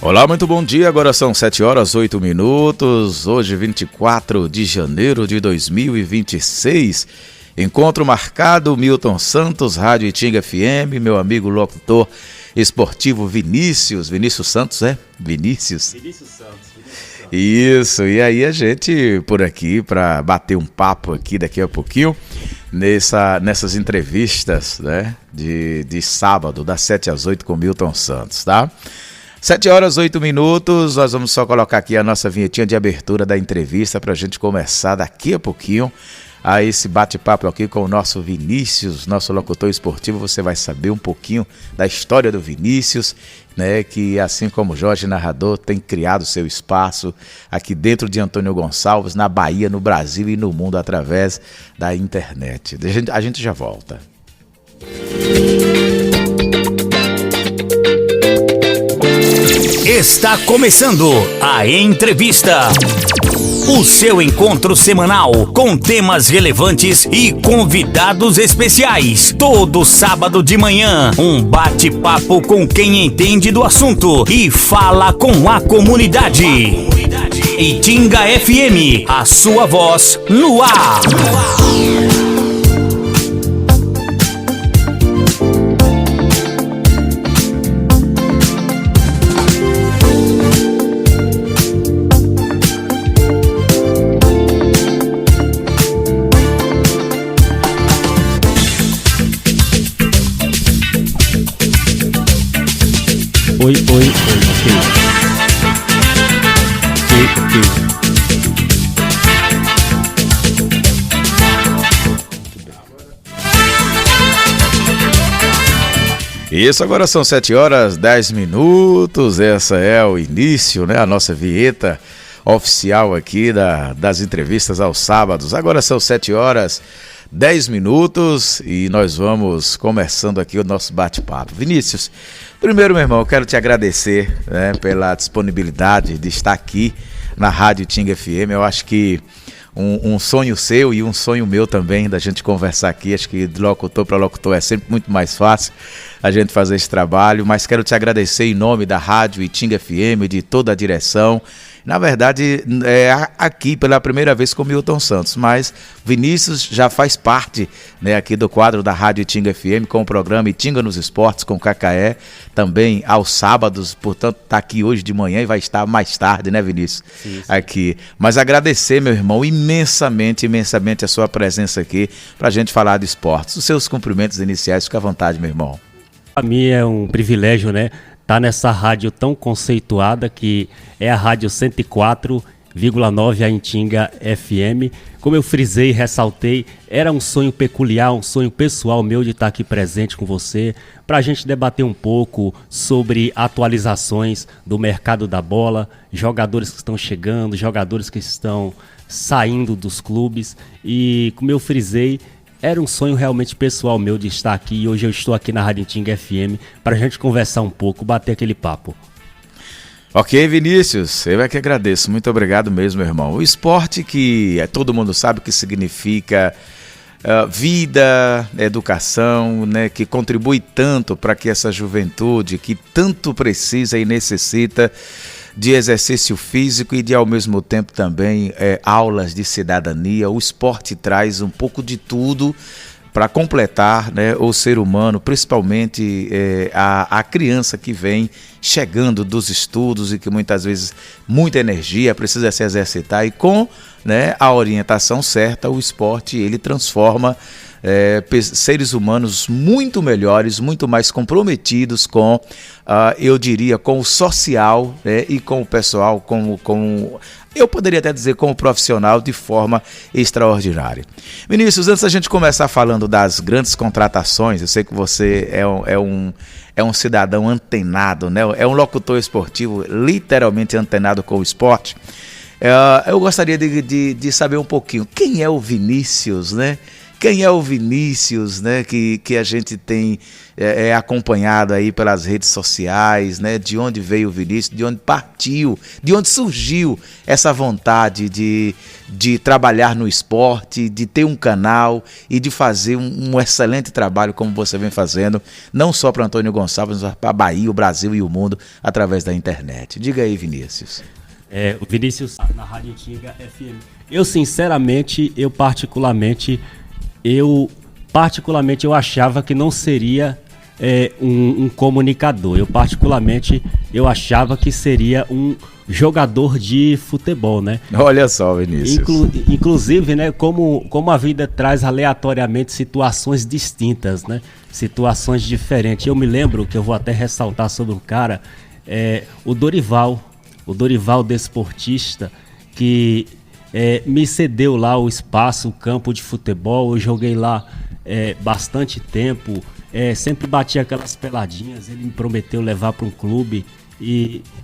Olá, muito bom dia, agora são 7h08, hoje 24 de janeiro de 2026, encontro marcado, Milton Santos, Rádio Itinga FM, meu amigo locutor esportivo Vinícius Santos, Vinícius Santos. Isso, e aí a gente por aqui para bater um papo aqui daqui a pouquinho, nessas entrevistas, né, de sábado, das 7 às 8 com Milton Santos, tá? 7h08, nós vamos só colocar aqui a nossa vinhetinha de abertura da entrevista para a gente começar daqui a pouquinho a esse bate-papo aqui com o nosso Vinícius, nosso locutor esportivo. Você vai saber um pouquinho da história do Vinícius, né, que assim como o Jorge Narrador tem criado seu espaço aqui dentro de Antônio Gonçalves, na Bahia, no Brasil e no mundo através da internet. A gente já volta. Está começando a entrevista. O seu encontro semanal com temas relevantes e convidados especiais. Todo sábado de manhã, um bate-papo com quem entende do assunto e fala com a comunidade. Itinga FM, a sua voz no ar. Oi, ok. Isso, agora são 7h10, essa é o início, né, a nossa vinheta oficial aqui das entrevistas aos sábados. Agora são 7h10 e nós vamos começando aqui o nosso bate-papo. Vinícius, primeiro, meu irmão, eu quero te agradecer, né, pela disponibilidade de estar aqui na Rádio Itinga FM. Eu acho que um sonho seu e um sonho meu também da gente conversar aqui. Acho que de locutor para locutor é sempre muito mais fácil a gente fazer esse trabalho, mas quero te agradecer em nome da Rádio Itinga FM, de toda a direção. Na verdade, aqui pela primeira vez com o Milton Santos, mas Vinícius já faz parte, né, aqui do quadro da Rádio Itinga FM com o programa Itinga nos Esportes com Cacaé, também aos sábados, portanto está aqui hoje de manhã e vai estar mais tarde, né, Vinícius? Sim. Aqui. Mas agradecer, meu irmão, imensamente a sua presença aqui para a gente falar de esportes. Os seus cumprimentos iniciais, fica à vontade, meu irmão. Para mim é um privilégio, né? Tá nessa rádio tão conceituada que é a rádio 104,9 a Itinga FM. Como eu frisei e ressaltei, era um sonho peculiar, um sonho pessoal meu de estar aqui presente com você, para a gente debater um pouco sobre atualizações do mercado da bola, jogadores que estão chegando, jogadores que estão saindo dos clubes. E como eu frisei, era um sonho realmente pessoal meu de estar aqui e hoje eu estou aqui na Rádio Itinga FM para a gente conversar um pouco, bater aquele papo. Ok, Vinícius, eu é que agradeço, muito obrigado mesmo, meu irmão. O esporte que todo mundo sabe que significa vida, educação, né, que contribui tanto para que essa juventude que tanto precisa e necessita de exercício físico e de ao mesmo tempo também aulas de cidadania. O esporte traz um pouco de tudo para completar, né, o ser humano, principalmente a criança que vem chegando dos estudos e que muitas vezes muita energia precisa se exercitar, e com, né, a orientação certa, o esporte ele transforma seres humanos muito melhores, muito mais comprometidos com, eu diria, com o social, né, e com o pessoal, eu poderia até dizer com o profissional, de forma extraordinária. Vinícius, antes da gente começar falando das grandes contratações, eu sei que você é um cidadão antenado, né? É um locutor esportivo literalmente antenado com o esporte. Eu gostaria de saber um pouquinho, quem é o Vinícius, né? quem é o Vinícius, né, que a gente tem acompanhado aí pelas redes sociais, né, de onde veio o Vinícius, de onde partiu, de onde surgiu essa vontade de trabalhar no esporte, de ter um canal e de fazer um excelente trabalho como você vem fazendo, não só para Antônio Gonçalves, mas para a Bahia, o Brasil e o mundo, através da internet. Diga aí, Vinícius. O Vinícius na Rádio Antiga FM. Eu, sinceramente, eu particularmente achava que não seria um comunicador. Eu achava que seria um jogador de futebol, né? Olha só, Vinícius. Inclusive, né, como a vida traz aleatoriamente situações distintas, né? Situações diferentes. Eu me lembro que eu vou até ressaltar sobre um cara, o Dorival desportista, que me cedeu lá o espaço, o campo de futebol. Eu joguei lá bastante tempo, sempre bati aquelas peladinhas. Ele me prometeu levar para um clube,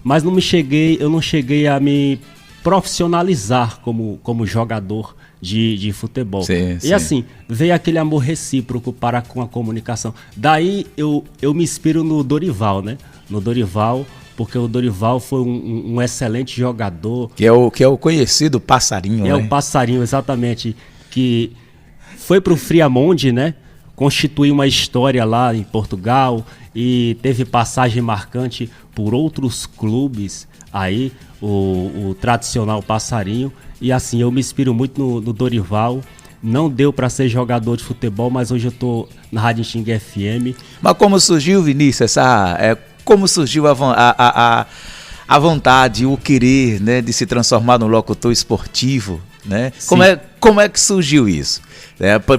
mas eu não cheguei a me profissionalizar como jogador de futebol. Sim, e assim, veio aquele amor recíproco para com a comunicação. Daí eu me inspiro no Dorival, né? No Dorival, porque o Dorival foi um excelente jogador. Que é o conhecido Passarinho, né? É o Passarinho, exatamente. Que foi pro Friamonde, né? Constituiu uma história lá em Portugal e teve passagem marcante por outros clubes aí, o tradicional Passarinho. E assim, eu me inspiro muito no Dorival. Não deu para ser jogador de futebol, mas hoje eu tô na Rádio Antiga FM. Mas como surgiu, Vinícius, como surgiu a vontade, o querer, né, de se transformar num locutor esportivo, né? Como é que surgiu isso?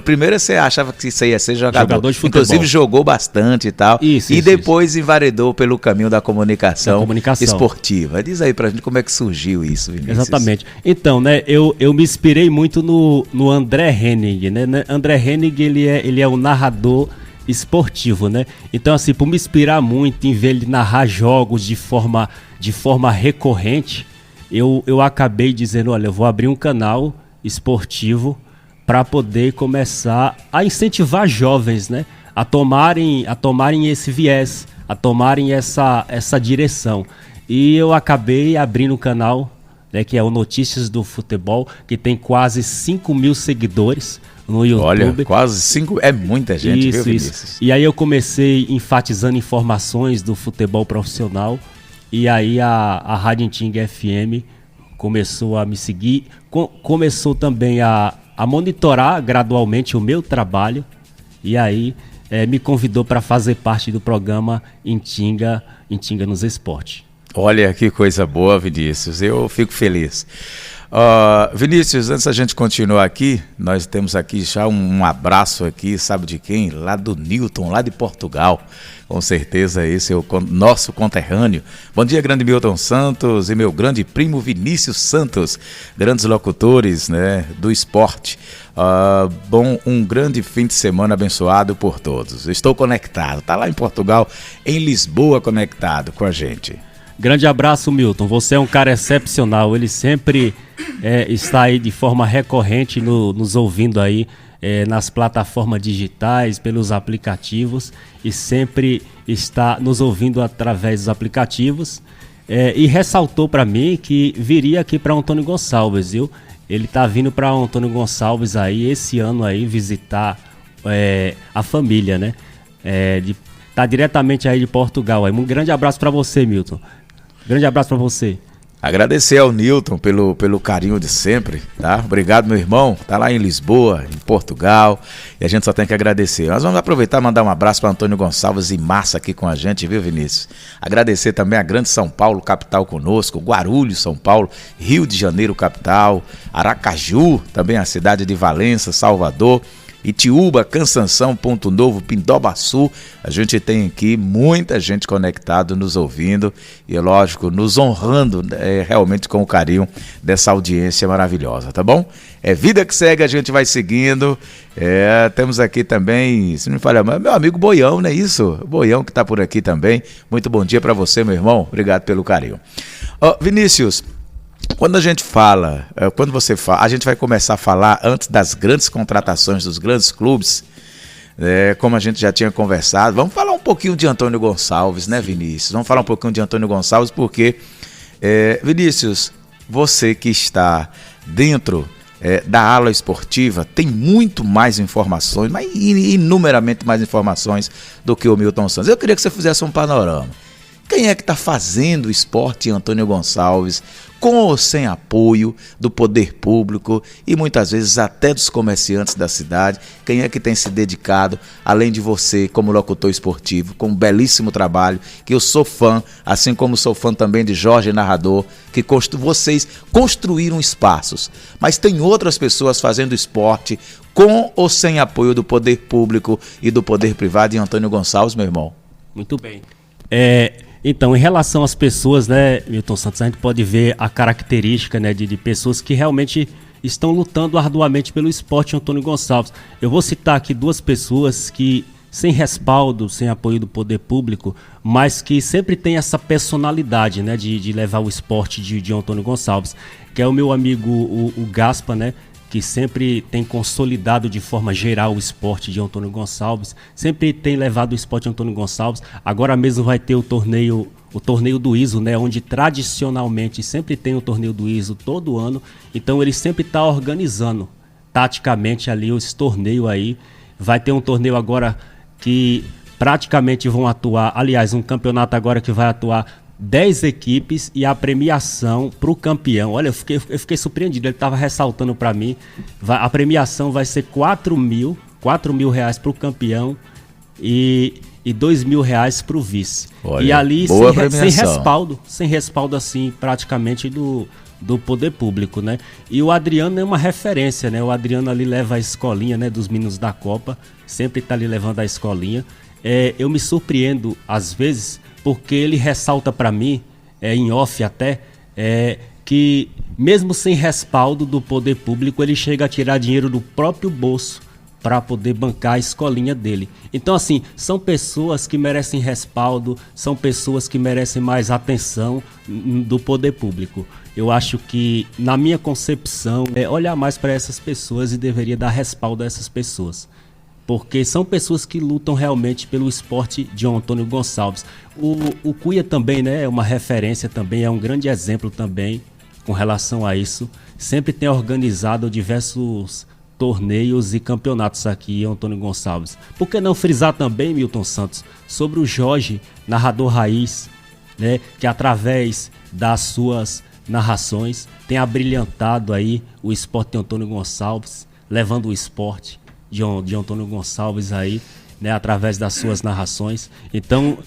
Primeiro você achava que você ia ser jogador de futebol. Inclusive jogou bastante e tal. Depois enveredou pelo caminho da comunicação esportiva. Diz aí pra gente como é que surgiu isso, Vinícius. Exatamente. Então, né, eu me inspirei muito no André Henning, né? André Henning, ele é um narrador esportivo, né? Então, assim, por me inspirar muito em ver ele narrar jogos de forma recorrente, eu acabei dizendo, olha, eu vou abrir um canal esportivo para poder começar a incentivar jovens, né, a tomarem esse viés, a tomarem essa direção. E eu acabei abrindo um canal, né, que é o Notícias do Futebol, que tem quase 5 mil seguidores no YouTube. Olha, quase 5, é muita gente, viu, Vinícius? Isso. E aí eu comecei enfatizando informações do futebol profissional, e aí a Rádio Antiga FM começou a me seguir, começou também a monitorar gradualmente o meu trabalho, e aí me convidou para fazer parte do programa Antiga nos Esportes. Olha que coisa boa, Vinícius, eu fico feliz. Vinícius, antes da gente continuar aqui, nós temos aqui já um abraço aqui, sabe de quem? Lá do Newton, lá de Portugal. Com certeza esse é o nosso conterrâneo. Bom dia, grande Milton Santos e meu grande primo Vinícius Santos, grandes locutores, né, do esporte. Um grande fim de semana abençoado por todos. Estou conectado, tá lá em Portugal, em Lisboa, conectado com a gente. Grande abraço, Milton. Você é um cara excepcional. Ele sempre está aí de forma recorrente nos ouvindo aí nas plataformas digitais, pelos aplicativos, e sempre está nos ouvindo através dos aplicativos. E ressaltou para mim que viria aqui para Antônio Gonçalves, viu? Ele está vindo para Antônio Gonçalves aí esse ano aí visitar a família, né? Tá diretamente aí de Portugal. Um grande abraço para você, Milton. Grande abraço para você. Agradecer ao Newton pelo carinho de sempre, tá? Obrigado, meu irmão. Tá lá em Lisboa, em Portugal, e a gente só tem que agradecer. Nós vamos aproveitar e mandar um abraço para Antônio Gonçalves e Massa aqui com a gente, viu, Vinícius? Agradecer também a Grande São Paulo, capital conosco, Guarulhos, São Paulo, Rio de Janeiro, capital, Aracaju, também a cidade de Valença, Salvador, Itiúba, Cansanção, Ponto Novo, Pindobaçu. A gente tem aqui muita gente conectada, nos ouvindo e, lógico, nos honrando realmente com o carinho dessa audiência maravilhosa, tá bom? É vida que segue, a gente vai seguindo. Temos aqui também, se não me falha, meu amigo Boião, não é isso? Boião que tá por aqui também. Muito bom dia para você, meu irmão. Obrigado pelo carinho. Vinícius, Quando a gente fala, a gente vai começar a falar antes das grandes contratações dos grandes clubes, como a gente já tinha conversado, vamos falar um pouquinho de Antônio Gonçalves, né, Vinícius? Vamos falar um pouquinho de Antônio Gonçalves porque, Vinícius, você que está dentro da ala esportiva tem muito mais informações, mas inumeramente mais informações do que o Milton Santos. Eu queria que você fizesse um panorama. Quem é que está fazendo o esporte em Antônio Gonçalves, com ou sem apoio do poder público e muitas vezes até dos comerciantes da cidade? Quem é que tem se dedicado, além de você como locutor esportivo, com um belíssimo trabalho, que eu sou fã, assim como sou fã também de Jorge Narrador, que vocês construíram espaços, mas tem outras pessoas fazendo esporte com ou sem apoio do poder público e do poder privado em Antônio Gonçalves, meu irmão? Muito bem. Então, em relação às pessoas, né, Milton Santos, a gente pode ver a característica, né, de pessoas que realmente estão lutando arduamente pelo esporte em Antônio Gonçalves. Eu vou citar aqui duas pessoas que, sem respaldo, sem apoio do poder público, mas que sempre tem essa personalidade, né, de levar o esporte de Antônio Gonçalves, que é o meu amigo o Gaspa, né, que sempre tem consolidado de forma geral o esporte de Antônio Gonçalves, sempre tem levado o esporte de Antônio Gonçalves. Agora mesmo vai ter o torneio do ISO, né, onde tradicionalmente sempre tem o torneio do ISO todo ano, então ele sempre está organizando taticamente ali esse torneio aí. Vai ter um torneio agora que praticamente vão atuar, aliás, um campeonato agora que vai atuar 10 equipes e a premiação para o campeão. Olha, eu fiquei surpreendido, ele estava ressaltando para mim, a premiação vai ser 4 mil reais para o campeão e R$2.000 para o vice. Olha, e ali sem respaldo assim praticamente do poder público, né? E o Adriano é uma referência, né? O Adriano ali leva a escolinha, né, dos meninos da Copa, sempre está ali levando a escolinha. Eu me surpreendo às vezes porque ele ressalta para mim, em off até, que mesmo sem respaldo do poder público, ele chega a tirar dinheiro do próprio bolso para poder bancar a escolinha dele. Então, assim, são pessoas que merecem respaldo, são pessoas que merecem mais atenção do poder público. Eu acho que, na minha concepção, olhar mais para essas pessoas e deveria dar respaldo a essas pessoas. Porque são pessoas que lutam realmente pelo esporte de Antônio Gonçalves. O Cuia também, né, é uma referência também, é um grande exemplo também com relação a isso. Sempre tem organizado diversos torneios e campeonatos aqui em Antônio Gonçalves. Por que não frisar também, Milton Santos, sobre o Jorge, narrador raiz, né, que através das suas narrações tem abrilhantado aí o esporte de Antônio Gonçalves, levando o esporte de Antônio Gonçalves aí, né, através das suas narrações. Então,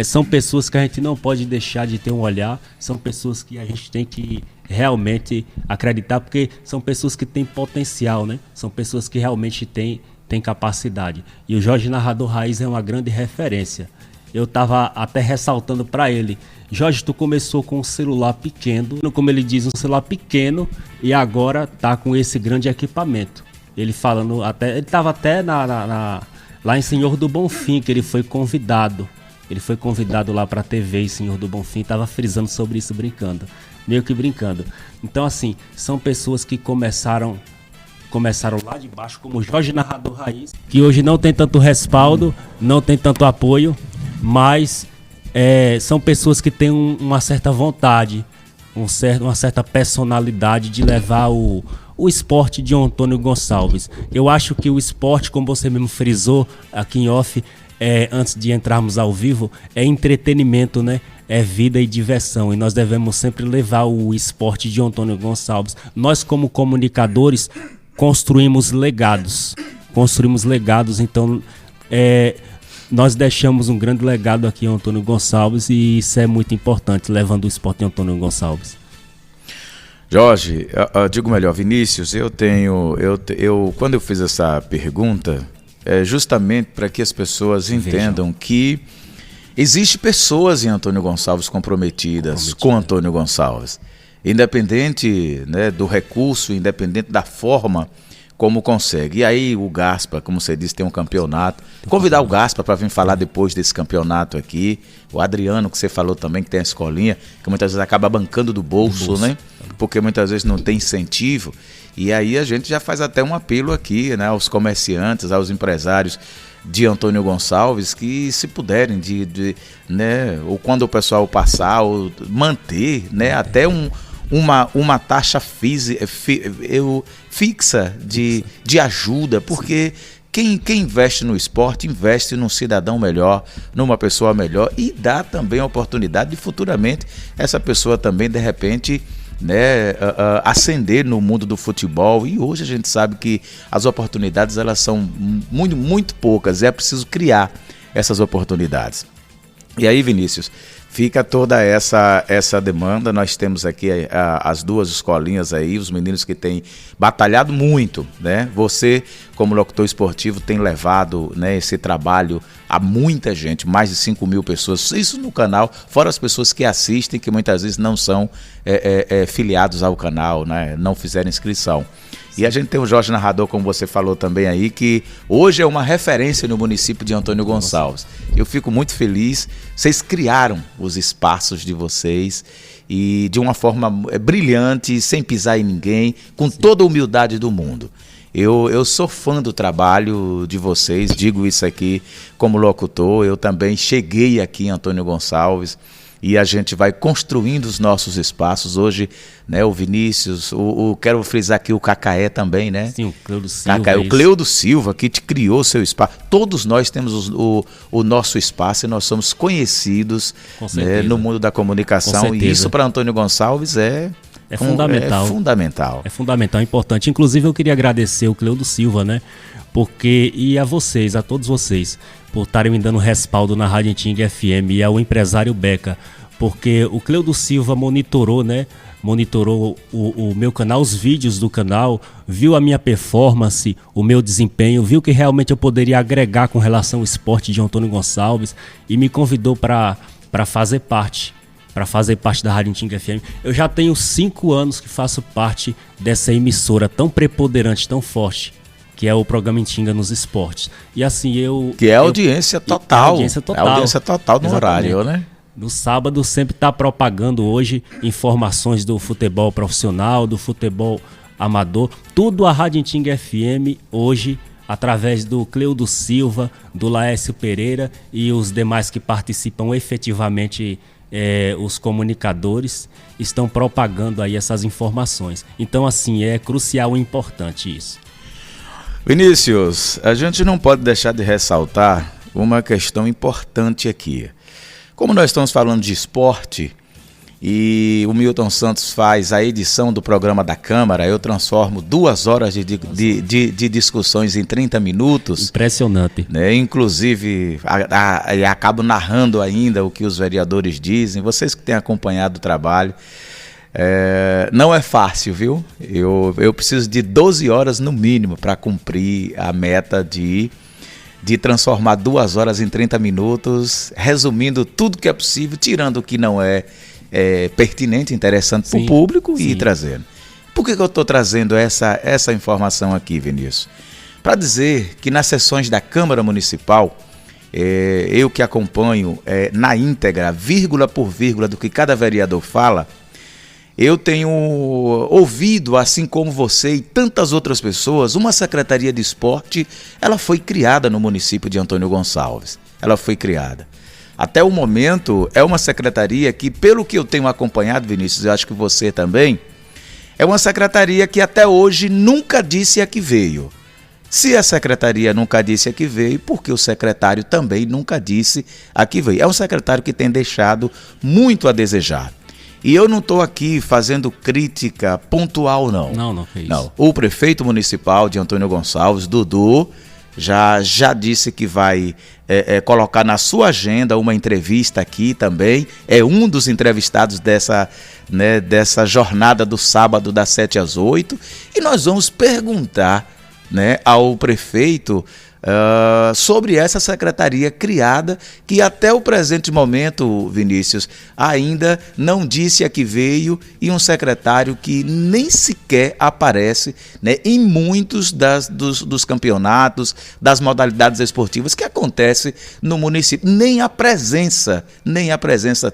são pessoas que a gente não pode deixar de ter um olhar, são pessoas que a gente tem que realmente acreditar, porque são pessoas que têm potencial, né? São pessoas que realmente têm capacidade. E o Jorge Narrador Raiz é uma grande referência. Eu estava até ressaltando para ele, Jorge, tu começou com um celular pequeno, como ele diz, um celular pequeno, e agora tá com esse grande equipamento. Ele falando ele estava até lá em Senhor do Bonfim, que ele foi convidado. Ele foi convidado lá para a TV em Senhor do Bonfim, estava frisando sobre isso, meio que brincando. Então, assim, são pessoas que começaram lá de baixo, como o Jorge Narrador Raiz, que hoje não tem tanto respaldo, não tem tanto apoio, mas são pessoas que têm uma certa vontade, uma certa personalidade de levar o esporte de Antônio Gonçalves. Eu acho que o esporte, como você mesmo frisou aqui em off, antes de entrarmos ao vivo, é entretenimento, né? É vida e diversão, e nós devemos sempre levar o esporte de Antônio Gonçalves. Nós, como comunicadores, construímos legados, então nós deixamos um grande legado aqui em Antônio Gonçalves, e isso é muito importante, levando o esporte de Antônio Gonçalves. Jorge, digo melhor, Vinícius, quando eu fiz essa pergunta, é justamente para que as pessoas entendam que existem pessoas em Antônio Gonçalves comprometidas com Antônio Gonçalves, independente, né, do recurso, independente da forma como consegue. E aí o Gaspa, como você disse, tem um campeonato. Convidar o Gaspa para vir falar depois desse campeonato aqui. O Adriano, que você falou também, que tem a escolinha, que muitas vezes acaba bancando do bolso, né? Porque muitas vezes não tem incentivo. E aí a gente já faz até um apelo aqui, né, aos comerciantes, aos empresários de Antônio Gonçalves, que se puderem, né, ou quando o pessoal passar, ou manter, né, até uma taxa fixa de ajuda, porque quem investe no esporte, investe num cidadão melhor, numa pessoa melhor, e dá também a oportunidade de futuramente essa pessoa também, de repente, né, ascender no mundo do futebol. E hoje a gente sabe que as oportunidades elas são muito, muito poucas, é preciso criar essas oportunidades. E aí, Vinícius, fica toda essa demanda. Nós temos aqui as duas escolinhas aí, os meninos que têm batalhado muito, né? Você, como locutor esportivo, tem levado, né, esse trabalho a muita gente, mais de 5 mil pessoas, isso no canal, fora as pessoas que assistem, que muitas vezes não são filiados ao canal, né? Não fizeram inscrição. E a gente tem o Jorge Narrador, como você falou também aí, que hoje é uma referência no município de Antônio Gonçalves. Eu fico muito feliz. Vocês criaram os espaços de vocês e de uma forma brilhante, sem pisar em ninguém, com toda a humildade do mundo. Eu sou fã do trabalho de vocês, digo isso aqui como locutor. Eu também cheguei aqui em Antônio Gonçalves e a gente vai construindo os nossos espaços. Hoje, né, o Vinícius, quero frisar aqui o Cacaé também, né? Sim, o Cleudo Silva. Cacaé, o Cleudo Silva, que te criou o seu espaço. Todos nós temos o nosso espaço e nós somos conhecidos, né, no mundo da comunicação. E isso para Antônio Gonçalves é fundamental. É fundamental, é importante. Inclusive, eu queria agradecer o Cleudo Silva, né? E a vocês, a todos vocês, por estarem me dando respaldo na Rádio Antinga FM, e ao empresário Beca, porque o Cleudo Silva monitorou, né? Monitorou o meu canal, os vídeos do canal, viu a minha performance, o meu desempenho, viu que realmente eu poderia agregar com relação ao esporte de Antônio Gonçalves e me convidou para fazer parte da Rádio Antinga FM. Eu já tenho 5 anos que faço parte dessa emissora tão preponderante, tão forte, que é o programa Antinga nos Esportes. E assim, que é a audiência total. É a audiência total no horário, né? No sábado sempre está propagando hoje informações do futebol profissional, do futebol amador. Tudo a Rádio Antinga FM hoje, através do Cleudo Silva, do Laércio Pereira e os demais que participam efetivamente, os comunicadores, estão propagando aí essas informações. Então, assim, é crucial e importante isso. Vinícius, a gente não pode deixar de ressaltar uma questão importante aqui. Como nós estamos falando de esporte e o Milton Santos faz a edição do programa da Câmara, eu transformo 2 horas de discussões em 30 minutos. Impressionante. Né? Inclusive, acabo narrando ainda o que os vereadores dizem. Vocês que têm acompanhado o trabalho, não é fácil, viu? Eu preciso de 12 horas no mínimo para cumprir a meta de transformar 2 horas em 30 minutos, resumindo tudo que é possível, tirando o que não é pertinente, interessante para o público e trazendo. Por que eu estou trazendo essa informação aqui, Vinícius? Para dizer que nas sessões da Câmara Municipal, eu que acompanho na íntegra, vírgula por vírgula do que cada vereador fala, eu tenho ouvido, assim como você e tantas outras pessoas, uma Secretaria de Esporte, ela foi criada no município de Antônio Gonçalves. Ela foi criada. Até o momento, é uma secretaria que, pelo que eu tenho acompanhado, Vinícius, eu acho que você também, é uma secretaria que até hoje nunca disse a que veio. Se a secretaria nunca disse a que veio, porque o secretário também nunca disse a que veio. É um secretário que tem deixado muito a desejar. E eu não estou aqui fazendo crítica pontual, não. Não é isso. Não. O prefeito municipal de Antônio Gonçalves, Dudu, já disse que vai colocar na sua agenda uma entrevista aqui também. É um dos entrevistados dessa jornada do sábado das 7 às 8. E nós vamos perguntar, né, ao prefeito sobre essa secretaria criada, que até o presente momento, Vinícius, ainda não disse a que veio, e um secretário que nem sequer aparece, né, em muitos dos campeonatos, das modalidades esportivas que acontecem no município. Nem a presença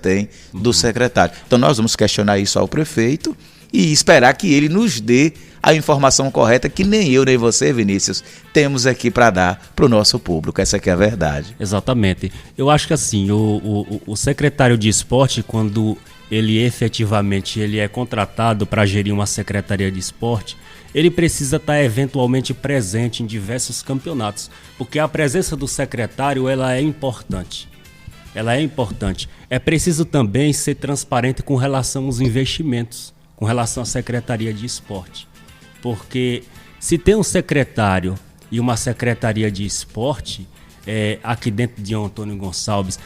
tem do secretário. Então nós vamos questionar isso ao prefeito e esperar que ele nos dê a informação correta, que nem eu nem você, Vinícius, temos aqui para dar para o nosso público. Essa aqui é a verdade. Exatamente. Eu acho que assim, o secretário de esporte, quando ele efetivamente é contratado para gerir uma secretaria de esporte, ele precisa estar eventualmente presente em diversos campeonatos, porque a presença do secretário ela é importante. É preciso também ser transparente com relação aos investimentos, com relação à secretaria de esporte. Porque se tem um secretário e uma secretaria de esporte aqui dentro de Antônio Gonçalves,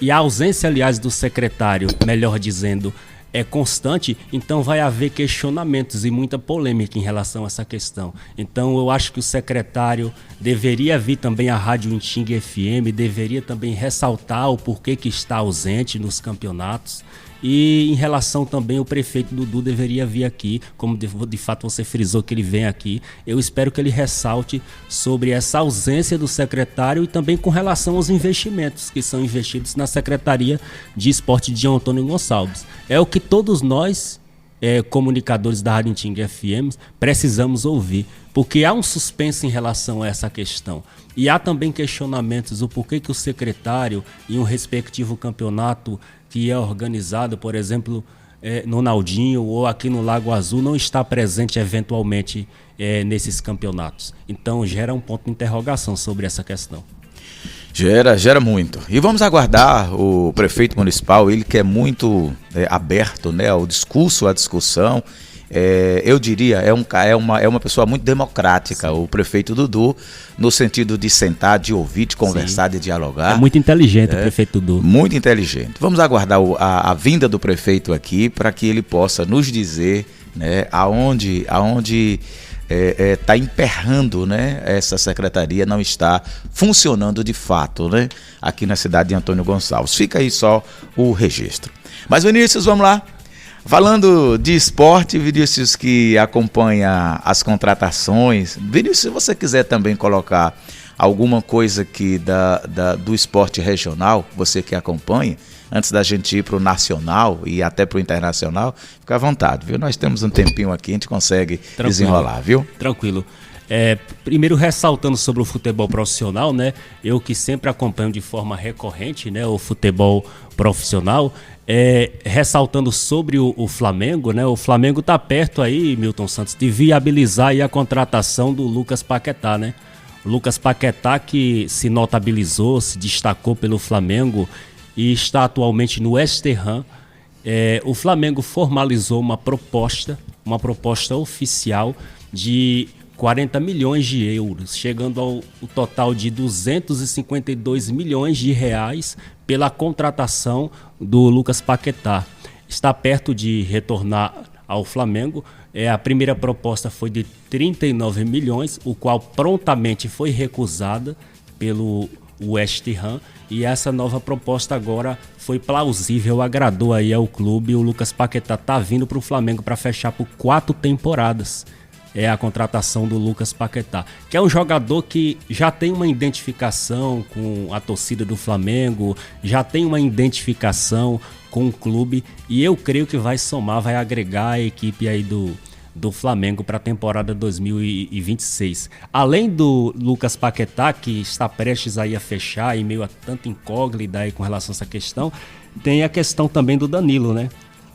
e a ausência, aliás, do secretário, melhor dizendo, é constante, então vai haver questionamentos e muita polêmica em relação a essa questão. Então eu acho que o secretário deveria vir também à Rádio Intinga FM, deveria também ressaltar o porquê que está ausente nos campeonatos. E em relação também o prefeito Dudu deveria vir aqui, como de fato você frisou que ele vem aqui. Eu espero que ele ressalte sobre essa ausência do secretário e também com relação aos investimentos que são investidos na Secretaria de Esporte de Antônio Gonçalves. É o que todos nós, comunicadores da Rádio Intinga FM, precisamos ouvir, porque há um suspense em relação a essa questão. E há também questionamentos do porquê que o secretário, em um respectivo campeonato que é organizado, por exemplo, no Naldinho ou aqui no Lago Azul, não está presente eventualmente nesses campeonatos. Então gera um ponto de interrogação sobre essa questão. Gera muito. E vamos aguardar o prefeito municipal, ele que é muito aberto, né, ao discurso, à discussão. Eu diria, é uma pessoa muito democrática. Sim. O prefeito Dudu, no sentido de sentar, de ouvir, de conversar, sim, de dialogar. É muito inteligente o prefeito Dudu. Muito inteligente. Vamos aguardar a vinda do prefeito aqui para que ele possa nos dizer, né, aonde está emperrando, né, essa secretaria não está funcionando de fato, né, aqui na cidade de Antônio Gonçalves. Fica aí só o registro. Mas, Vinícius, vamos lá. Falando de esporte, Vinícius, que acompanha as contratações. Vinícius, se você quiser também colocar alguma coisa aqui do esporte regional, você que acompanha, antes da gente ir para o nacional e até para o internacional, fica à vontade, viu? Nós temos um tempinho aqui, a gente consegue desenrolar, viu? Tranquilo. Primeiro ressaltando sobre o futebol profissional, né? Eu que sempre acompanho de forma recorrente, né, o futebol profissional, ressaltando sobre o Flamengo, né? O Flamengo está perto aí, Milton Santos, de viabilizar aí a contratação do Lucas Paquetá, né? O Lucas Paquetá que se notabilizou, se destacou pelo Flamengo e está atualmente no West Ham. O Flamengo formalizou uma proposta oficial de 40 milhões de euros, chegando ao total de 252 milhões de reais pela contratação do Lucas Paquetá. Está perto de retornar ao Flamengo. A primeira proposta foi de 39 milhões, o qual prontamente foi recusada pelo West Ham, e essa nova proposta agora foi plausível, agradou aí ao clube. O Lucas Paquetá está vindo para o Flamengo para fechar por 4 temporadas. É a contratação do Lucas Paquetá, que é um jogador que já tem uma identificação com a torcida do Flamengo, já tem uma identificação com o clube, e eu creio que vai somar, vai agregar a equipe aí do Flamengo para a temporada 2026. Além do Lucas Paquetá, que está prestes aí a fechar em meio a tanta incógnita aí com relação a essa questão, tem a questão também do Danilo, né?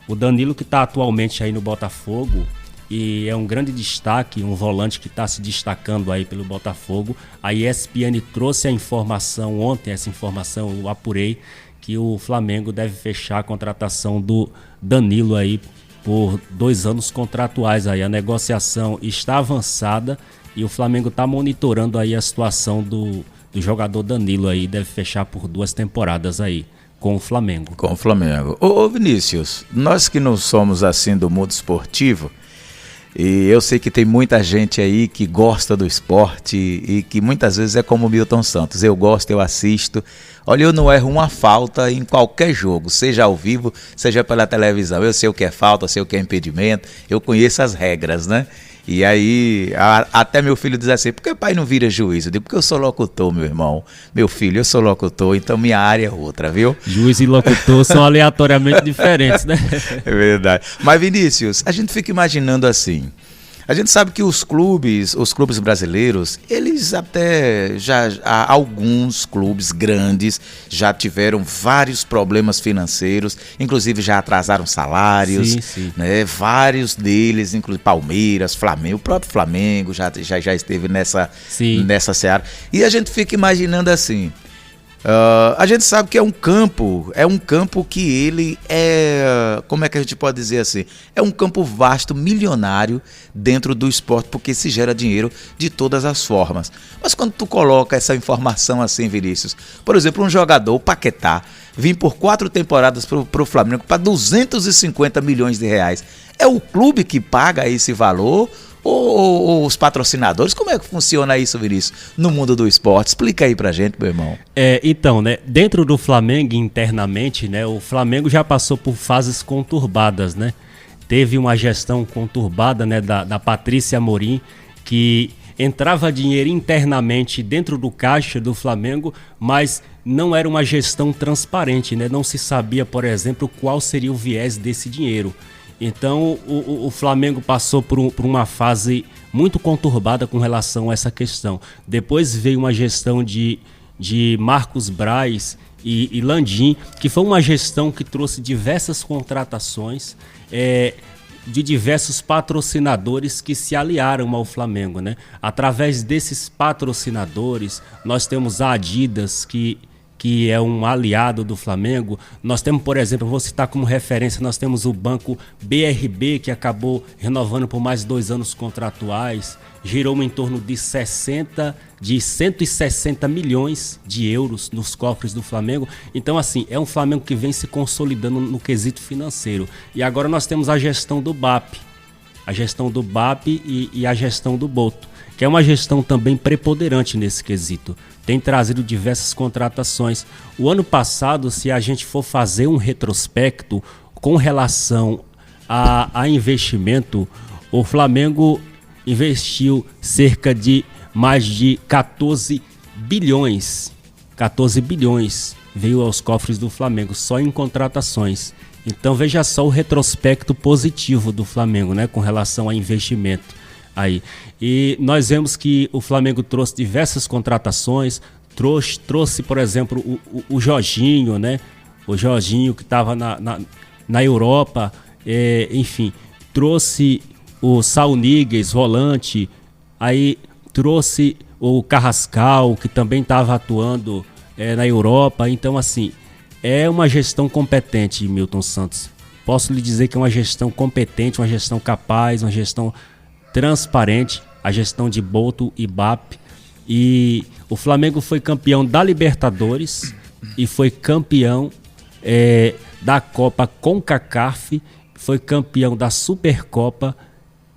O Danilo que está atualmente aí no Botafogo, e é um grande destaque, um volante que está se destacando aí pelo Botafogo. A ESPN trouxe a informação ontem, essa informação eu apurei, que o Flamengo deve fechar a contratação do Danilo aí por 2 anos contratuais aí. A negociação está avançada e o Flamengo está monitorando aí a situação do jogador Danilo aí, deve fechar por 2 temporadas aí com o Flamengo. Com o Flamengo. Ô Vinícius, nós que não somos assim do mundo esportivo, E eu sei que tem muita gente aí que gosta do esporte e que muitas vezes é como o Milton Santos. Eu gosto, eu assisto. Olha, eu não erro uma falta em qualquer jogo, seja ao vivo, seja pela televisão. Eu sei o que é falta, eu sei o que é impedimento, eu conheço as regras, né? E aí, até meu filho diz assim, por que pai não vira juiz? Eu digo, porque eu sou locutor, meu irmão. Meu filho, eu sou locutor, então minha área é outra, viu? Juiz e locutor são aleatoriamente diferentes, né? É verdade. Mas, Vinícius, a gente fica imaginando assim. A gente sabe que os clubes brasileiros, eles alguns clubes grandes já tiveram vários problemas financeiros, inclusive já atrasaram salários, sim. né? Vários deles, inclusive Palmeiras, Flamengo, o próprio Flamengo já esteve nessa seara. E a gente fica imaginando assim. A gente sabe que é um campo que ele é, como é que a gente pode dizer assim, é um campo vasto, milionário dentro do esporte, porque se gera dinheiro de todas as formas. Mas quando tu coloca essa informação assim, Vinícius, por exemplo, um jogador, o Paquetá, vir por 4 temporadas pro Flamengo para 250 milhões de reais, é o clube que paga esse valor? Ou os patrocinadores? Como é que funciona isso, Vinícius, no mundo do esporte? Explica aí pra gente, meu irmão. Então, né, dentro do Flamengo, internamente, né, o Flamengo já passou por fases conturbadas, né? Teve uma gestão conturbada, né, da Patrícia Amorim, que entrava dinheiro internamente dentro do caixa do Flamengo, mas não era uma gestão transparente, né? Não se sabia, por exemplo, qual seria o viés desse dinheiro. Então o Flamengo passou por uma fase muito conturbada com relação a essa questão. Depois veio uma gestão de Marcos Braz e Landim, que foi uma gestão que trouxe diversas contratações de diversos patrocinadores que se aliaram ao Flamengo, né? Através desses patrocinadores, nós temos a Adidas, que é um aliado do Flamengo. Nós temos, por exemplo, vou citar como referência, nós temos o banco BRB, que acabou renovando por mais 2 anos contratuais, girou em torno de 160 milhões de euros nos cofres do Flamengo. Então, assim, é um Flamengo que vem se consolidando no quesito financeiro. E agora nós temos a gestão do BAP, e a gestão do Boto, que é uma gestão também preponderante nesse quesito. Tem trazido diversas contratações. O ano passado, se a gente for fazer um retrospecto com relação a investimento, o Flamengo investiu cerca de mais de 14 bilhões. 14 bilhões veio aos cofres do Flamengo só em contratações. Então veja só o retrospecto positivo do Flamengo, né, com relação a investimento. Aí. E nós vemos que o Flamengo trouxe diversas contratações, trouxe, por exemplo, o Jorginho, né? O Jorginho que estava na Europa, enfim, trouxe o Saul Níguez, volante, aí trouxe o Carrascal, que também estava atuando na Europa. Então, assim, é uma gestão competente, Milton Santos. Posso lhe dizer que é uma gestão competente, uma gestão capaz, uma gestão transparente, a gestão de Boto e BAP. E o Flamengo foi campeão da Libertadores e foi campeão da Copa CONCACAF, foi campeão da Supercopa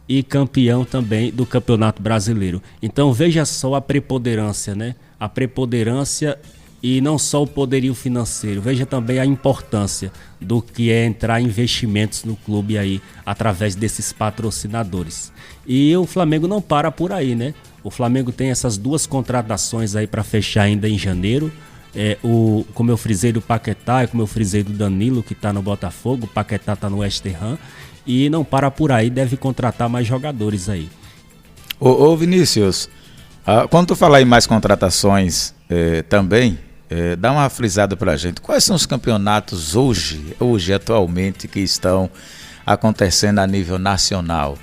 e campeão também do Campeonato Brasileiro. Então veja só a preponderância, né? A preponderância e não só o poderio financeiro, veja também a importância do que é entrar investimentos no clube aí, através desses patrocinadores. E o Flamengo não para por aí, né? O Flamengo tem essas 2 contratações aí para fechar ainda em janeiro. Como eu frisei do Paquetá e como eu frisei do Danilo, que está no Botafogo, o Paquetá está no West Ham. E não para por aí, deve contratar mais jogadores aí. Ô Vinícius, quando tu falar em mais contratações também, dá uma frisada pra gente. Quais são os campeonatos hoje atualmente, que estão acontecendo a nível nacional?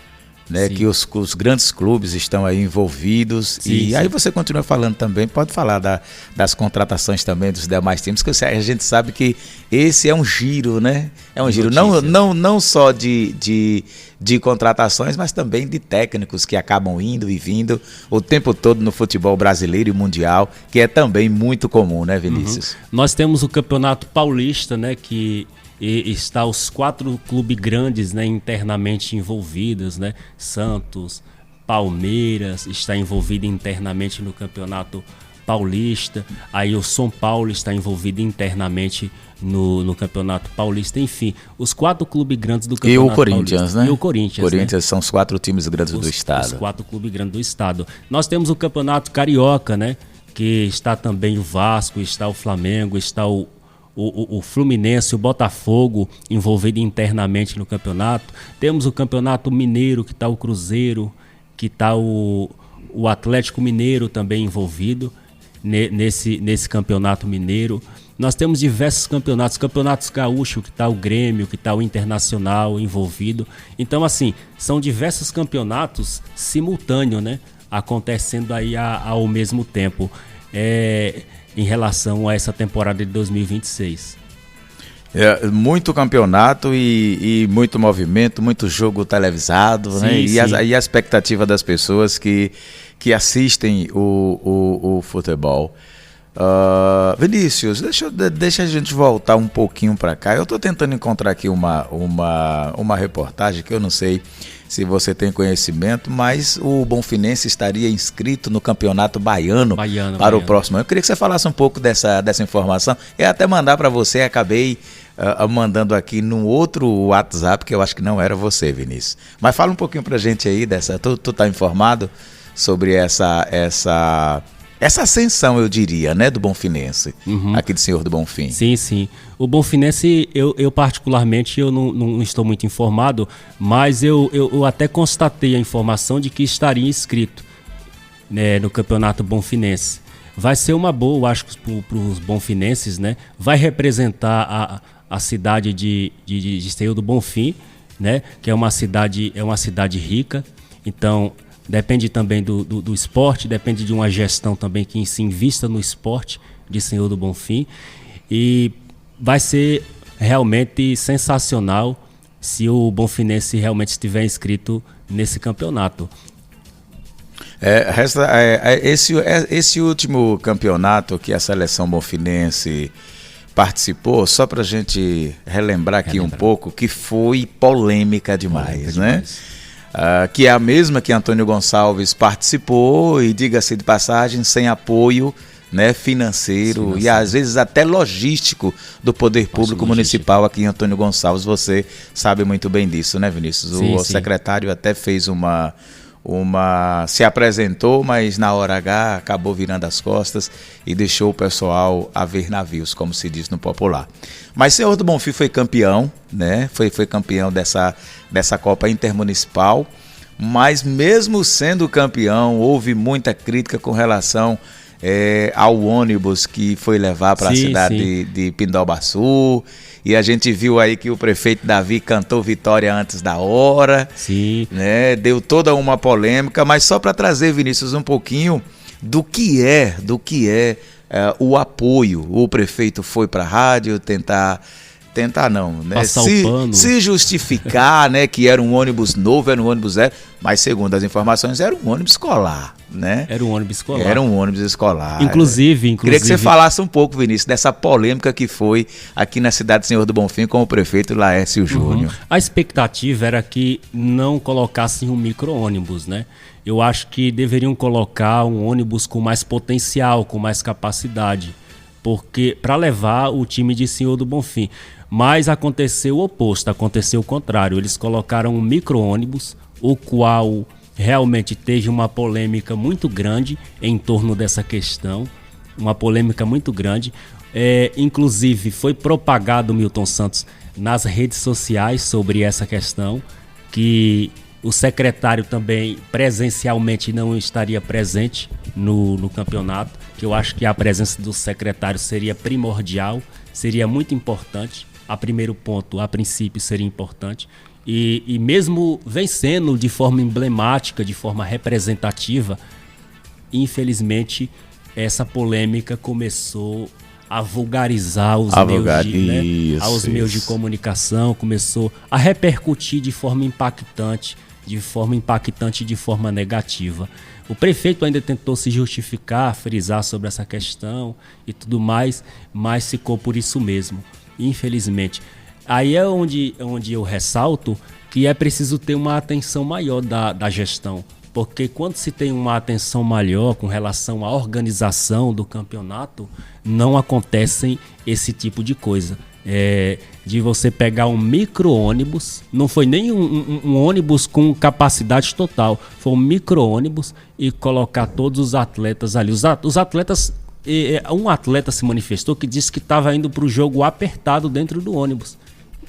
Né, que os grandes clubes estão aí envolvidos. Sim. Aí você continua falando também, pode falar das contratações também dos demais times, que a gente sabe que esse é um giro, né? É um giro não só de contratações, mas também de técnicos que acabam indo e vindo o tempo todo no futebol brasileiro e mundial, que é também muito comum, né, Vinícius? Nós temos o Campeonato Paulista, né, que e está os 4 clubes grandes, né, internamente envolvidos, né? Santos, Palmeiras está envolvido internamente no Campeonato Paulista, aí o São Paulo está envolvido internamente no Campeonato Paulista, enfim, os 4 clubes grandes do Campeonato Paulista. E o Corinthians, Paulista, né? E o Corinthians, né? São os 4 times grandes do estado. Os 4 clubes grandes do estado. Nós temos o Campeonato Carioca, né? Que está também o Vasco, está o Flamengo, está o Fluminense, o Botafogo envolvido internamente no campeonato. Temos o Campeonato Mineiro, que está o Cruzeiro, que está o Atlético Mineiro também envolvido nesse Campeonato Mineiro. Nós temos diversos campeonatos gaúchos, que está o Grêmio, que está o Internacional envolvido. Então, assim, são diversos campeonatos simultâneos, né? Acontecendo aí ao mesmo tempo, em relação a essa temporada de 2026. Muito campeonato e muito movimento, muito jogo televisado, sim, né? E a expectativa das pessoas que assistem o futebol. Vinícius, deixa a gente voltar um pouquinho para cá. Eu estou tentando encontrar aqui uma reportagem que eu não sei se você tem conhecimento, mas o Bonfinense estaria inscrito no Campeonato Baiano para o próximo ano. Eu queria que você falasse um pouco dessa informação. Eu até mandar para você, acabei mandando aqui num outro WhatsApp, que eu acho que não era você, Vinícius. Mas fala um pouquinho para a gente aí dessa. Tu tá informado sobre essa ascensão, eu diria, né, do Bonfinense, aqui de Senhor do Bonfim? Sim. O Bonfinense, eu particularmente, eu não estou muito informado, mas eu até constatei a informação de que estaria inscrito, né, no Campeonato Bonfinense. Vai ser uma boa, eu acho, para os bonfinenses, né? Vai representar a cidade de Senhor do Bonfim, né? Que é uma cidade rica, então depende também do esporte, depende de uma gestão também que se invista no esporte de Senhor do Bonfim. E vai ser realmente sensacional se o Bonfinense realmente estiver inscrito nesse campeonato. Esse último campeonato que a seleção bonfinense participou, só para a gente relembrar aqui um pouco, que foi polêmica demais, né? Que é a mesma que Antônio Gonçalves participou e, diga-se de passagem, sem apoio, né, financeiro e às vezes até logístico do poder público municipal aqui em Antônio Gonçalves. Você sabe muito bem disso, né, Vinícius? O secretário até fez se apresentou, mas na hora H acabou virando as costas e deixou o pessoal a ver navios, como se diz no popular. Mas Senhor do Bonfim foi campeão, né? Foi campeão dessa Copa Intermunicipal, mas mesmo sendo campeão, houve muita crítica com relação ao ônibus que foi levar para a cidade de Pindobaçu. E a gente viu aí que o prefeito Davi cantou vitória antes da hora. Sim. Né? Deu toda uma polêmica, mas só para trazer, Vinícius, um pouquinho do que é o apoio. O prefeito foi para a rádio tentar não, né? Passar o pano. Se justificar, né, que era um ônibus novo, era um ônibus zero, mas segundo as informações era um ônibus escolar, né? Era um ônibus escolar. Era um ônibus escolar. Inclusive. Queria que você falasse um pouco, Vinícius, dessa polêmica que foi aqui na cidade de Senhor do Bonfim com o prefeito Laércio Júnior. A expectativa era que não colocassem um micro-ônibus, né? Eu acho que deveriam colocar um ônibus com mais potencial, com mais capacidade, porque para levar o time de Senhor do Bonfim. Mas aconteceu o oposto, aconteceu o contrário. Eles colocaram um micro-ônibus, o qual realmente teve uma polêmica muito grande em torno dessa questão, uma polêmica muito grande. Inclusive foi propagado, Milton Santos, nas redes sociais sobre essa questão, que o secretário também presencialmente não estaria presente no campeonato, que eu acho que a presença do secretário seria primordial, seria muito importante. A primeiro ponto, a princípio, seria importante. E mesmo vencendo de forma emblemática, de forma representativa, infelizmente, essa polêmica começou a vulgarizar os meios de comunicação, começou a repercutir de forma impactante, de forma negativa. O prefeito ainda tentou se justificar, frisar sobre essa questão e tudo mais, mas ficou por isso mesmo. Infelizmente, Aí é onde eu ressalto que é preciso ter uma atenção maior da gestão. Porque quando se tem uma atenção maior com relação à organização do campeonato, não acontecem esse tipo de coisa. De você pegar um micro-ônibus, não foi nem um ônibus com capacidade total, foi um micro-ônibus e colocar todos os atletas ali. Os atletas, um atleta se manifestou que disse que estava indo para o jogo apertado dentro do ônibus.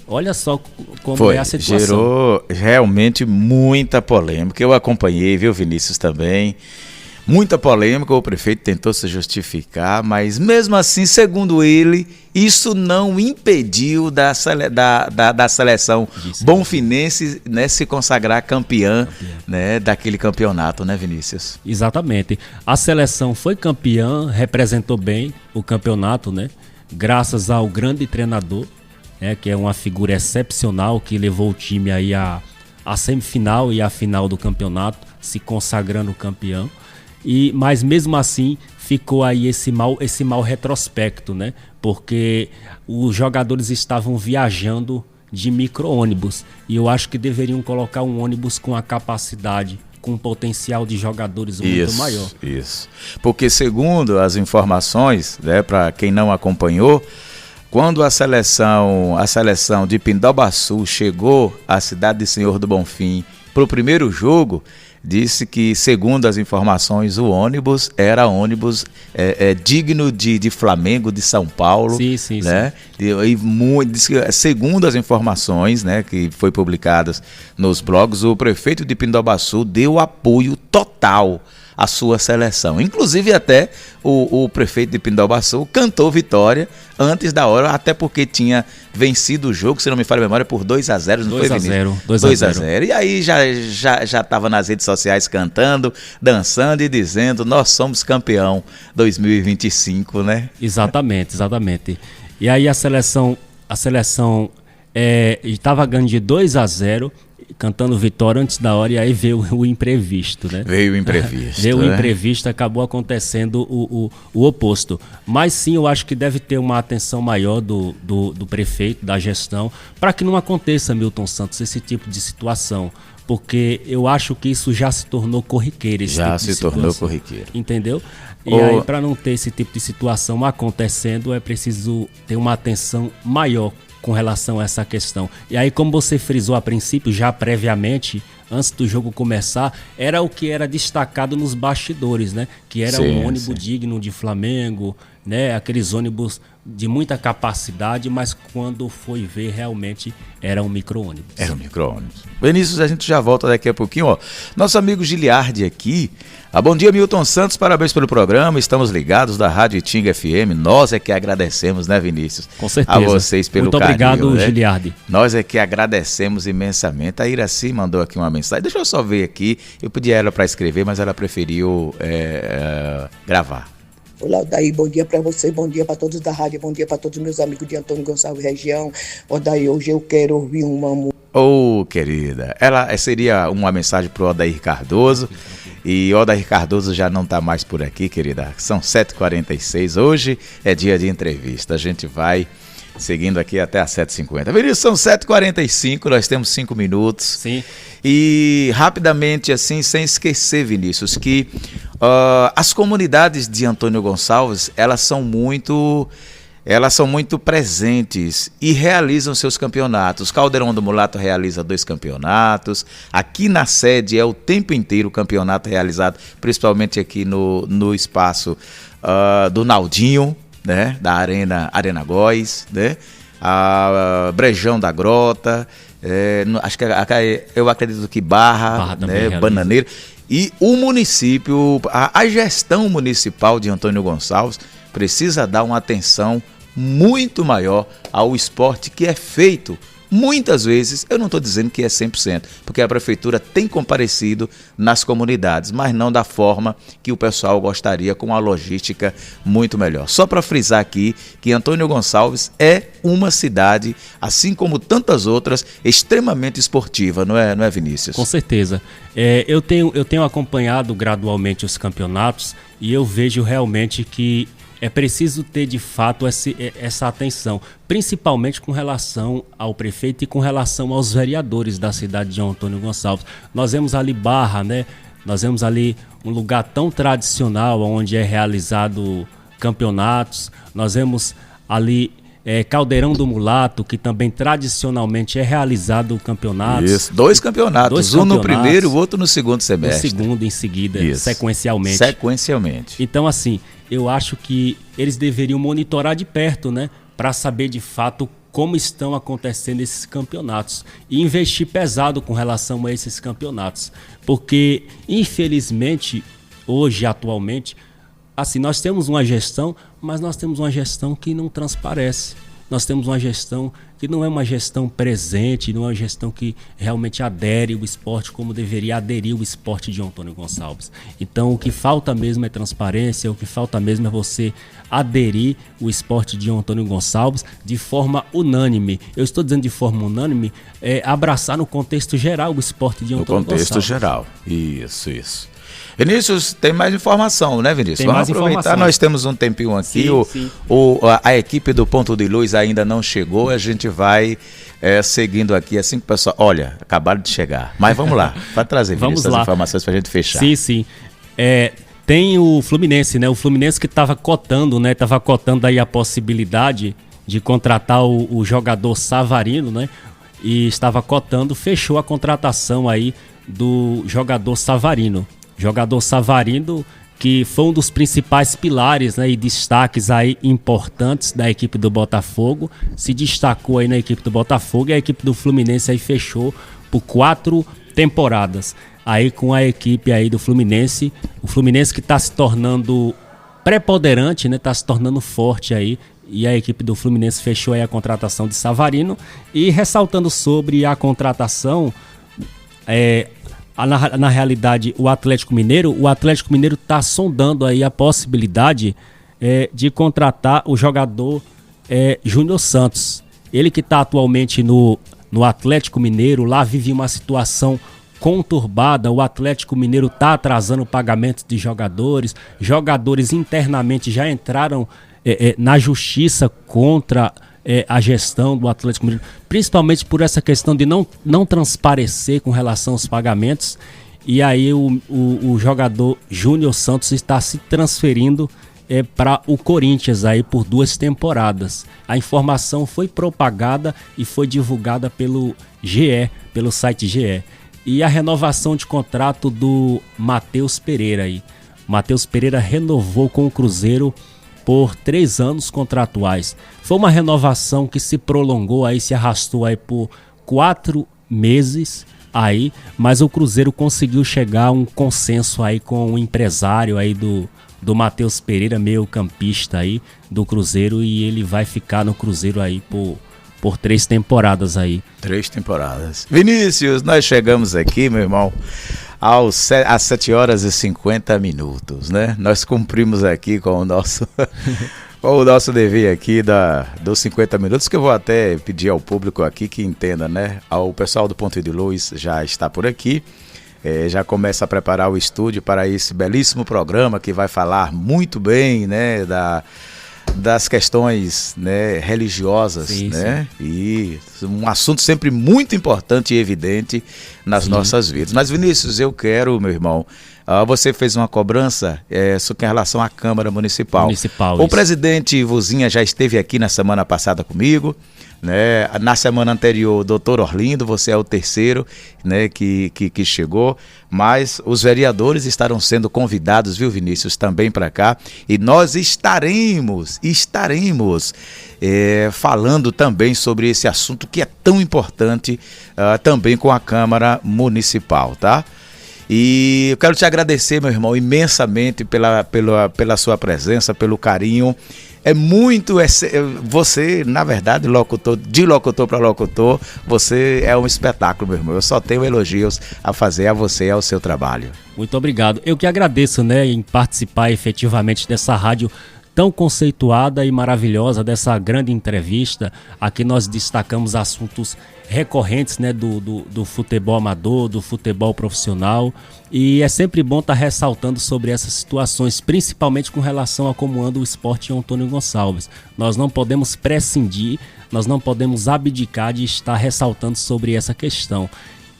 Olha só como é a situação. Gerou realmente muita polêmica. Eu acompanhei, viu, Vinícius, também. Muita polêmica, o prefeito tentou se justificar, mas mesmo assim, segundo ele, isso não impediu da seleção bonfinense, né, se consagrar campeã, né, daquele campeonato, né, Vinícius? Exatamente. A seleção foi campeã, representou bem o campeonato, né, graças ao grande treinador, que é uma figura excepcional que levou o time aí à semifinal e à final do campeonato, se consagrando campeão. Mas mesmo assim ficou aí esse mau retrospecto, né? Porque os jogadores estavam viajando de micro-ônibus e eu acho que deveriam colocar um ônibus com a capacidade, com um potencial de jogadores muito maior. Isso, porque segundo as informações, né, para quem não acompanhou, quando a seleção de Pindobaçu chegou à cidade de Senhor do Bonfim para o primeiro jogo, disse que, segundo as informações, o ônibus era ônibus digno de Flamengo, de São Paulo. Sim, né? Disse que, segundo as informações, né, que foi publicadas nos blogs, o prefeito de Pindobaçu deu apoio total à sua seleção. Inclusive até o prefeito de Pindobaçu cantou vitória antes da hora, até porque tinha vencido o jogo, se não me falha a memória, por 2-0, não foi, Vinícius? 2-0. E aí já estava nas redes sociais cantando, dançando e dizendo: nós somos campeão 2025, né? Exatamente. E aí a seleção estava ganhando de 2-0, cantando vitória antes da hora, e aí veio o imprevisto, né? Veio o imprevisto. O imprevisto, acabou acontecendo o oposto. Mas sim, eu acho que deve ter uma atenção maior do prefeito, da gestão, para que não aconteça, Milton Santos, esse tipo de situação. Porque eu acho que isso já se tornou corriqueiro. Tornou corriqueiro. Entendeu? E aí, para não ter esse tipo de situação acontecendo, é preciso ter uma atenção maior com relação a essa questão. E aí, como você frisou a princípio, já previamente, antes do jogo começar, era o que era destacado nos bastidores, né? Que era um ônibus digno de Flamengo, né? Aqueles ônibus de muita capacidade, mas quando foi ver, realmente era um micro-ônibus. Era um micro-ônibus. Vinícius, a gente já volta daqui a pouquinho, ó. Nosso amigo Giliardi aqui. Bom dia, Milton Santos, parabéns pelo programa, estamos ligados da Rádio Itinga FM, nós é que agradecemos, né, Vinícius? Com certeza. A vocês pelo muito carinho. Muito obrigado, né? Giliardi. Nós é que agradecemos imensamente. A Iraci mandou aqui uma mensagem, deixa eu só ver aqui, eu pedi a ela para escrever, mas ela preferiu gravar. Olá, Odair, bom dia para você, bom dia para todos da rádio, bom dia para todos os meus amigos de Antônio Gonçalves região. Odair, hoje eu quero ouvir uma música. Querida, ela seria uma mensagem para o Odair Cardoso, e Odair Cardoso já não está mais por aqui, querida. São 7h46, hoje é dia de entrevista, a gente vai seguindo aqui até às 7h50. Vinícius, são 7h45, nós temos 5 minutos. Sim. E rapidamente, assim, sem esquecer, Vinícius, que as comunidades de Antônio Gonçalves, elas são muito presentes e realizam seus campeonatos. Caldeirão do Mulato realiza 2 campeonatos. Aqui na sede é o tempo inteiro o campeonato realizado, principalmente aqui no espaço do Naldinho, né? Da Arena Góis, né? A Brejão da Grota, acho que eu acredito que Barra, né? Bananeira. E o município, a gestão municipal de Antônio Gonçalves precisa dar uma atenção muito maior ao esporte que é feito. Muitas vezes, eu não estou dizendo que é 100%, porque a prefeitura tem comparecido nas comunidades, mas não da forma que o pessoal gostaria, com uma logística muito melhor. Só para frisar aqui que Antônio Gonçalves é uma cidade, assim como tantas outras, extremamente esportiva, não é, Vinícius? Com certeza. Eu tenho acompanhado gradualmente os campeonatos e eu vejo realmente que é preciso ter de fato essa atenção, principalmente com relação ao prefeito e com relação aos vereadores da cidade de Antônio Gonçalves. Nós vemos ali Barra, né? Nós vemos ali um lugar tão tradicional onde é realizado campeonatos. Nós vemos ali Caldeirão do Mulato, que também tradicionalmente é realizado campeonatos. Isso, dois campeonatos, um no primeiro e o outro no segundo semestre. No segundo em seguida, sequencialmente. Então, assim, eu acho que eles deveriam monitorar de perto, né, para saber de fato como estão acontecendo esses campeonatos e investir pesado com relação a esses campeonatos. Porque, infelizmente, hoje, atualmente, assim, nós temos uma gestão, mas nós temos uma gestão que não transparece. Nós temos uma gestão que não é uma gestão presente, não é uma gestão que realmente adere o esporte como deveria aderir o esporte de Antônio Gonçalves. Então, o que falta mesmo é transparência, o que falta mesmo é você aderir o esporte de Antônio Gonçalves de forma unânime. Eu estou dizendo de forma unânime, abraçar no contexto geral o esporte de Antônio Gonçalves. No contexto geral, isso. Vinícius, tem mais informação, né, Vinícius? Tem Vamos aproveitar, nós temos um tempinho aqui, sim. A equipe do Ponto de Luz ainda não chegou, a gente vai seguindo aqui, assim que o pessoal, olha, acabaram de chegar, mas vamos lá, vai trazer, Vinícius, as informações pra gente fechar. Sim. Tem o Fluminense, né, o Fluminense que estava cotando, né, aí a possibilidade de contratar o jogador Savarino, né, e estava cotando, fechou a contratação aí do jogador Savarino. Jogador Savarino, que foi um dos principais pilares, né, e destaques aí importantes da equipe do Botafogo, se destacou aí na equipe do Botafogo e a equipe do Fluminense aí fechou por 4 temporadas. Aí com a equipe aí do Fluminense, o Fluminense que está se tornando preponderante, né, está se tornando forte aí, e a equipe do Fluminense fechou aí a contratação de Savarino. E ressaltando sobre a contratação, na realidade, o Atlético Mineiro está sondando aí a possibilidade de contratar o jogador Júnior Santos. Ele que está atualmente no Atlético Mineiro, lá vive uma situação conturbada. O Atlético Mineiro está atrasando o pagamento de jogadores internamente já entraram na justiça contra a gestão do Atlético Mineiro, principalmente por essa questão de não transparecer com relação aos pagamentos. E aí o jogador Júnior Santos está se transferindo para o Corinthians aí por 2 temporadas. A informação foi propagada e foi divulgada pelo site GE. E a renovação de contrato do Matheus Pereira aí. Matheus Pereira renovou com o Cruzeiro por 3 anos contratuais. Foi uma renovação que se prolongou aí, se arrastou aí por 4 meses aí, mas o Cruzeiro conseguiu chegar a um consenso aí com o empresário aí do Matheus Pereira, meio campista aí do Cruzeiro, e ele vai ficar no Cruzeiro aí por 3 temporadas aí. 3 temporadas. Vinícius, nós chegamos aqui, meu irmão, às 7 horas e 50 minutos, né? Nós cumprimos aqui com o nosso dever aqui dos 50 minutos, que eu vou até pedir ao público aqui que entenda, né? O pessoal do Ponto de Luz já está por aqui, já começa a preparar o estúdio para esse belíssimo programa que vai falar muito bem, né, das questões, né, religiosas, sim, né? Sim. E um assunto sempre muito importante e evidente nas nossas vidas. Mas, Vinícius, eu quero, meu irmão, você fez uma cobrança em relação à Câmara Municipal. O presidente Vozinha já esteve aqui na semana passada comigo, né? Na semana anterior, o doutor Orlindo, você é o terceiro, né, que chegou, mas os vereadores estarão sendo convidados, viu, Vinícius, também para cá, e nós estaremos falando também sobre esse assunto que é tão importante, também com a Câmara Municipal, tá? E eu quero te agradecer, meu irmão, imensamente pela sua presença, pelo carinho. Você, na verdade, de locutor para locutor, você é um espetáculo, meu irmão. Eu só tenho elogios a fazer a você e ao seu trabalho. Muito obrigado. Eu que agradeço, né, em participar efetivamente dessa rádio tão conceituada e maravilhosa, dessa grande entrevista. Aqui nós destacamos assuntos recorrentes, né, do futebol amador, do futebol profissional, e é sempre bom estar ressaltando sobre essas situações, principalmente com relação a como anda o esporte em Antônio Gonçalves. Nós não podemos prescindir, nós não podemos abdicar de estar ressaltando sobre essa questão.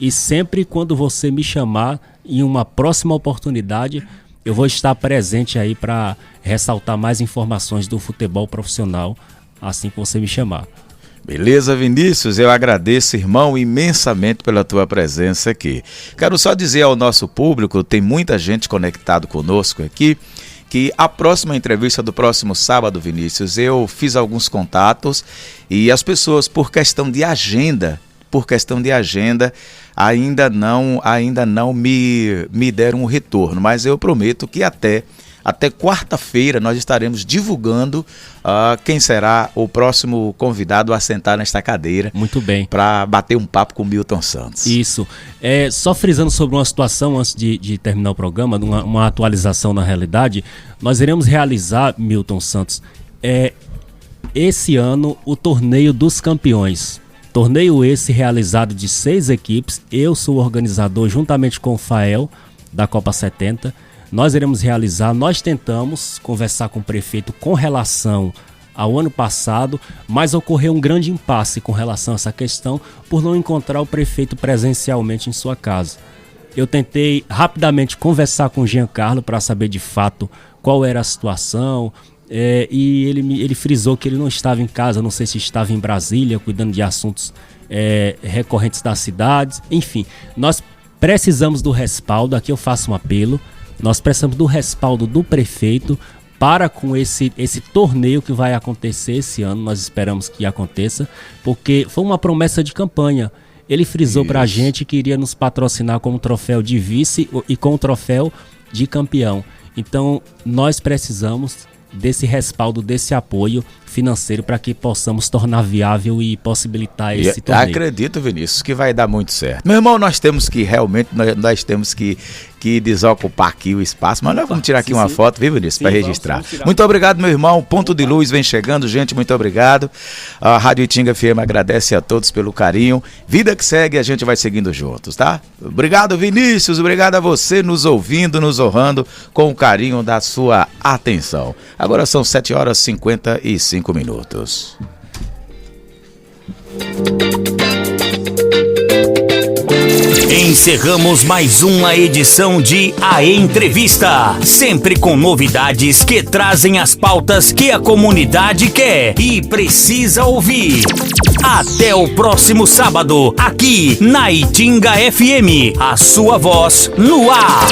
E sempre quando você me chamar, em uma próxima oportunidade, eu vou estar presente aí para ressaltar mais informações do futebol profissional, assim que você me chamar. Beleza, Vinícius, eu agradeço, irmão, imensamente pela tua presença aqui. Quero só dizer ao nosso público, tem muita gente conectado conosco aqui, que a próxima entrevista do próximo sábado, Vinícius, eu fiz alguns contatos e as pessoas, por questão de agenda, ainda não me deram um retorno, mas eu prometo que até quarta-feira nós estaremos divulgando quem será o próximo convidado a sentar nesta cadeira. Muito bem. Para bater um papo com o Milton Santos. Isso. Só frisando sobre uma situação antes de terminar o programa, uma atualização na realidade, nós iremos realizar, Milton Santos, esse ano o Torneio dos Campeões. Torneio esse realizado de 6 equipes, eu sou o organizador juntamente com o Fael da Copa 70. Nós iremos realizar, nós tentamos conversar com o prefeito com relação ao ano passado, mas ocorreu um grande impasse com relação a essa questão por não encontrar o prefeito presencialmente em sua casa. Eu tentei rapidamente conversar com o Giancarlo para saber de fato qual era a situação, e ele frisou que ele não estava em casa, não sei se estava em Brasília, cuidando de assuntos recorrentes das cidades. Enfim, nós precisamos do respaldo, aqui eu faço um apelo, nós precisamos do respaldo do prefeito para com esse torneio que vai acontecer esse ano, nós esperamos que aconteça, porque foi uma promessa de campanha. Ele frisou para a gente que iria nos patrocinar com o troféu de vice e com o troféu de campeão. Então, nós precisamos desse respaldo, desse apoio financeiro para que possamos tornar viável e possibilitar esse torneio. Acredito, Vinícius, que vai dar muito certo. Meu irmão, nós temos que realmente, nós temos que desocupar aqui o espaço, mas nós vamos tirar aqui uma foto, viu, Vinícius, para registrar. Muito obrigado, meu irmão. Ponto de Luz vem chegando, gente, muito obrigado. A Rádio Itinga FM agradece a todos pelo carinho. Vida que segue, a gente vai seguindo juntos, tá? Obrigado, Vinícius, obrigado a você nos ouvindo, nos honrando com o carinho da sua atenção. Agora são 7h55. Encerramos mais uma edição de A Entrevista, sempre com novidades que trazem as pautas que a comunidade quer e precisa ouvir. Até o próximo sábado, aqui na Itinga FM, a sua voz no ar.